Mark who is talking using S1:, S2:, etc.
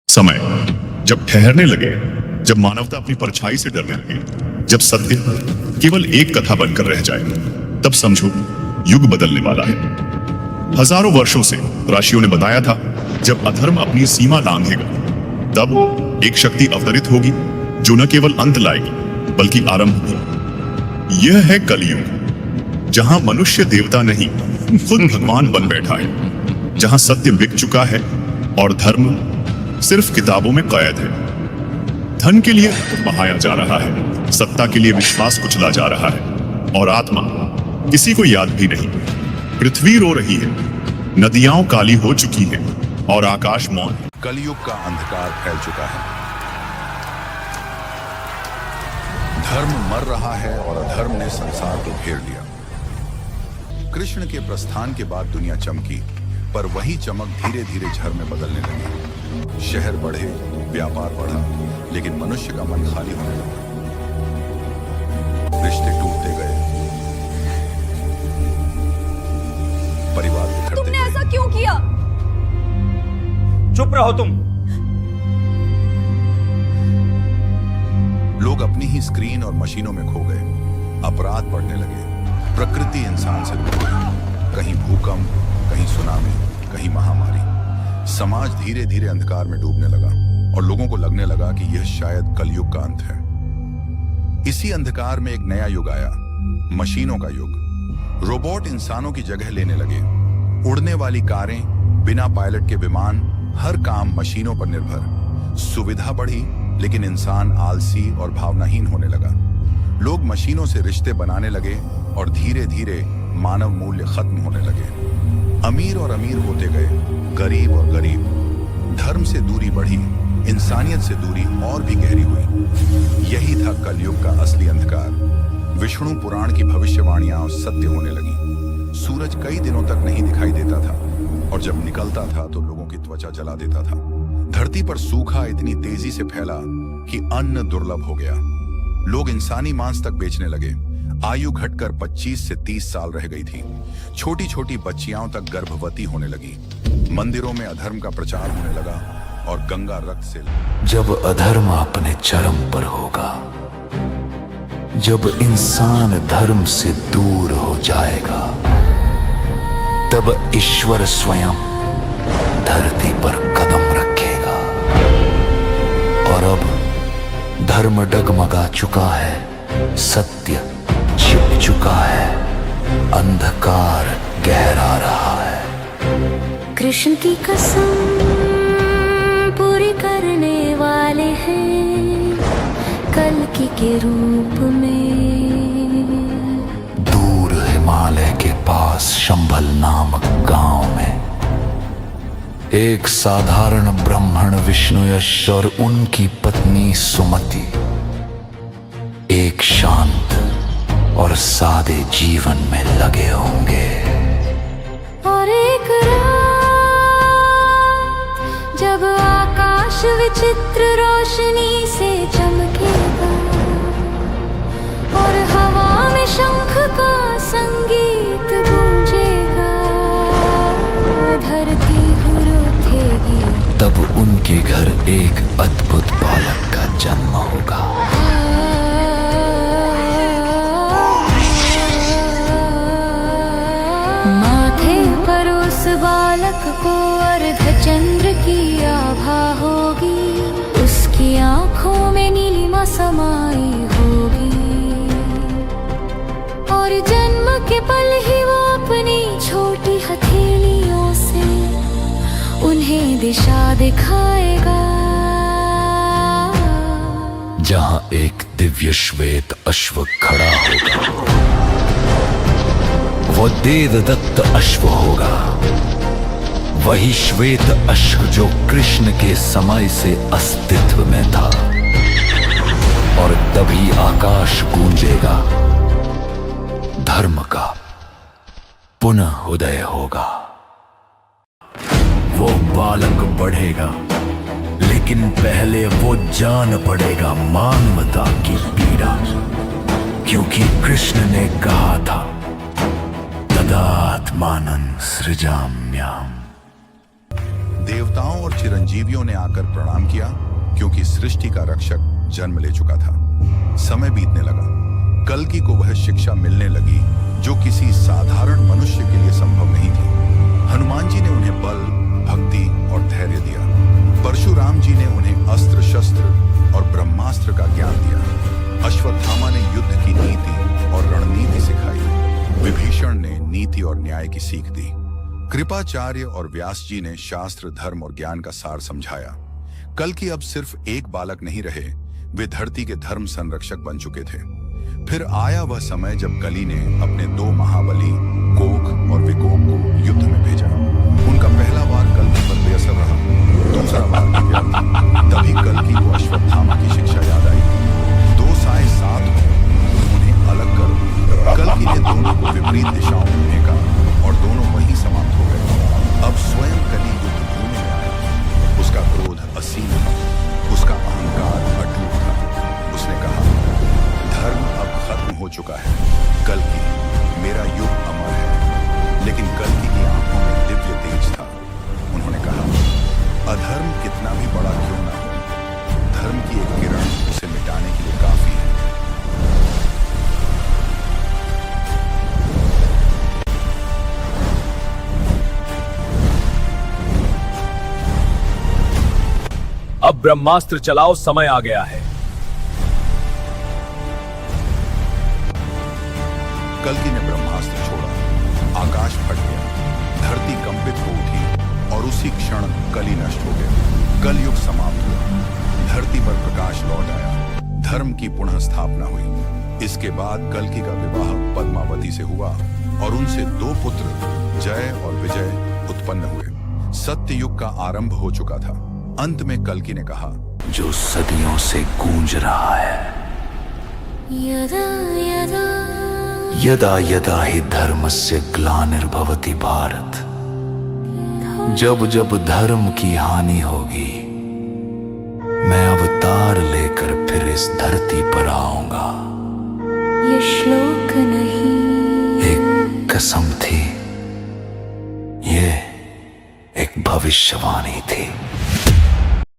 S1: समय जब ठहरने लगे, जब मानवता अपनी परछाई से डरने लगे, जब सत्य केवल एक कथा बनकर रह जाए, तब समझो युग बदलने वाला है। हजारों वर्षों से राशियों ने बताया था, जब अधर्म अपनी सीमा लांघेगा, तब एक शक्ति अवतरित होगी जो न केवल अंत लाएगी बल्कि आरंभ होगी। यह है कलयुग, जहां मनुष्य देवता नहीं खुद भगवान बन बैठा है, जहां सत्य बिक चुका है और धर्म सिर्फ किताबों में कैद है। धन के लिए बहाया जा रहा है, सत्ता के लिए विश्वास कुचला जा रहा है और आत्मा किसी को याद भी नहीं। पृथ्वी रो रही है, नदियां काली हो चुकी हैं और आकाश मौन है।
S2: कलयुग का अंधकार फैल चुका है। धर्म मर रहा है और अधर्म ने संसार को घेर लिया। कृष्ण के प्रस्थान के बाद दुनिया चमकी, पर वही चमक धीरे धीरे झर में बदलने लगी। शहर बढ़े, व्यापार बढ़ा, लेकिन मनुष्य का मन खाली होने लगा। रिश्ते टूटते गए, परिवार बिखरते
S3: तुमने
S2: गए।
S3: ऐसा क्यों किया?
S4: चुप रहो तुम।
S2: लोग अपनी ही स्क्रीन और मशीनों में खो गए। अपराध बढ़ने लगे, प्रकृति इंसान से दूर गई। कहीं भूकंप, कहीं सुनामी, कहीं महामारी। समाज धीरे धीरे अंधकार में डूबने लगा और लोगों को लगने लगा कि यह शायद कलयुग का अंत है। इसी अंधकार में एक नया युग आया, मशीनों का युग। रोबोट इंसानों की जगह लेने लगे। उड़ने वाली कारें, बिना पायलट के विमान, हर काम मशीनों पर निर्भर। सुविधा बढ़ी, लेकिन इंसान आलसी और भावनाहीन होने लगा। लोग मशीनों से रिश्ते बनाने लगे और धीरे धीरे मानव मूल्य खत्म होने लगे। अमीर और अमीर होते गए, गरीब और गरीब। धर्म से दूरी बढ़ी, इंसानियत से दूरी और भी गहरी हुई। यही था कलयुग का असली अंधकार। विष्णु पुराण की भविष्यवाणियां सत्य होने लगी। सूरज कई दिनों तक नहीं दिखाई देता था और जब निकलता था तो लोगों की त्वचा जला देता था। धरती पर सूखा इतनी तेजी से फैला कि अन्न दुर्लभ हो गया। लोग इंसानी मांस तक बेचने लगे। आयु घटकर 25 से 30 साल रह गई थी। छोटी छोटी बच्चियां तक गर्भवती होने लगी। मंदिरों में अधर्म का प्रचार होने लगा और गंगा रक्त से।
S5: जब अधर्म अपने चरम पर होगा, जब इंसान धर्म से दूर हो जाएगा, तब ईश्वर स्वयं धरती पर कदम रखेगा। और अब धर्म डगमगा चुका है, सत्य छिप चुका है, अंधकार गहरा रहा है।
S3: कृष्ण की कसम पूरी करने वाले हैं कल्कि के रूप में।
S5: दूर हिमालय के पास शंभल नामक गांव में एक साधारण ब्राह्मण विष्णुयश और उनकी पत्नी सुमति एक शांत और सादे जीवन में लगे होंगे।
S3: और एक रात जब आकाश विचित्र रोशनी से चमकेगा और हवा में शंख का संगीत गूंजेगा, धरती घुर उठेगी,
S5: तब उनके घर एक अद्भुत बालक का जन्म होगा।
S3: माथे पर उस बालक को अर्धचंद्र की आभा होगी, उसकी आंखों में नीलिमा समाई होगी और जन्म के पल ही वो अपनी छोटी हथेलियों से उन्हें दिशा दिखाएगा।
S5: जहां एक दिव्य श्वेत अश्व खड़ा होगा, वो देवदत्त अश्व होगा। वही श्वेत अश्व जो कृष्ण के समय से अस्तित्व में था। और तभी आकाश गूंजेगा, धर्म का पुनः उदय होगा। वो बालक बढ़ेगा, लेकिन पहले वो जान पड़ेगा मानवता की पीड़ा, क्योंकि कृष्ण ने कहा था, तदात्मानं सृजाम्यहम्।
S2: देवता देवताओं और चिरंजीवियों ने आकर प्रणाम किया, क्योंकि सृष्टि का रक्षक जन्म ले चुका था। समय बीतने लगा। कल्कि को वह शिक्षा मिलने लगी जो किसी साधारण मनुष्य के लिए संभव नहीं थी। हनुमान जी ने उन्हें बल, भक्ति और धैर्य दिया। परशुराम जी ने उन्हें अस्त्र शस्त्र और ब्रह्मास्त्र का ज्ञान दिया। अश्वत्थामा ने युद्ध की नीति और रणनीति सिखाई। विभीषण ने नीति और न्याय की सीख दी। कृपाचार्य और व्यास जी ने शास्त्र, धर्म और ज्ञान का सार समझाया। कल्कि अब सिर्फ एक बालक नहीं रहे, वे धरती के धर्म संरक्षक बन चुके थे। फिर आया वह समय जब कलि ने अपने 2 महाबली कोक और विकोक को युद्ध में भेजा। उनका पहला वार कल्कि पर बेअसर रहा, दूसरा वार कामयाब। तभी कल्कि को अश्वत्थामा की शिक्षा याद आई। 2 साए साथ हो, उन्हें अलग करो। कल्कि ने दोनों को विपरीत दिशाओं में फेंका और दोनों वहीं समाप्त हो गए। अब स्वयं कलि युद्ध भूमि में आया। उसका क्रोध असीम था, उसका अहंकार अटूट था। उसने कहा, धर्म अब खत्म हो चुका है। कल्कि, मेरा युग अमर है। लेकिन कल्कि की आंखों में दिव्य तेज था। उन्होंने कहा, अधर्म कितना भी बड़ा क्यों ना हो, धर्म की एक किरण उसे मिटाने के लिए काफी है।
S5: अब ब्रह्मास्त्र चलाओ, समय आ गया है।
S2: कल्कि ने ब्रह्मास्त्र छोड़ा, आकाश फट गया, धरती कंपित हो उठी और उसी क्षण कलि नष्ट हो गया। कलयुग समाप्त हुआ, धरती पर प्रकाश लौट आया, धर्म की पुनः स्थापना हुई। इसके बाद कल्कि का विवाह पद्मावती से हुआ और उनसे 2 पुत्र जय और विजय उत्पन्न हुए। सत्य युग का आरंभ हो चुका था। अंत में कल्कि ने कहा,
S5: जो सदियों से गूंज रहा है,
S3: यदा यदा
S5: यदा यदा हि धर्मस्य ग्लानिर्भवति भारत। जब जब धर्म की हानि होगी, मैं अवतार लेकर फिर इस धरती पर आऊंगा।
S3: ये श्लोक नहीं,
S5: एक कसम थी, ये एक भविष्यवाणी थी।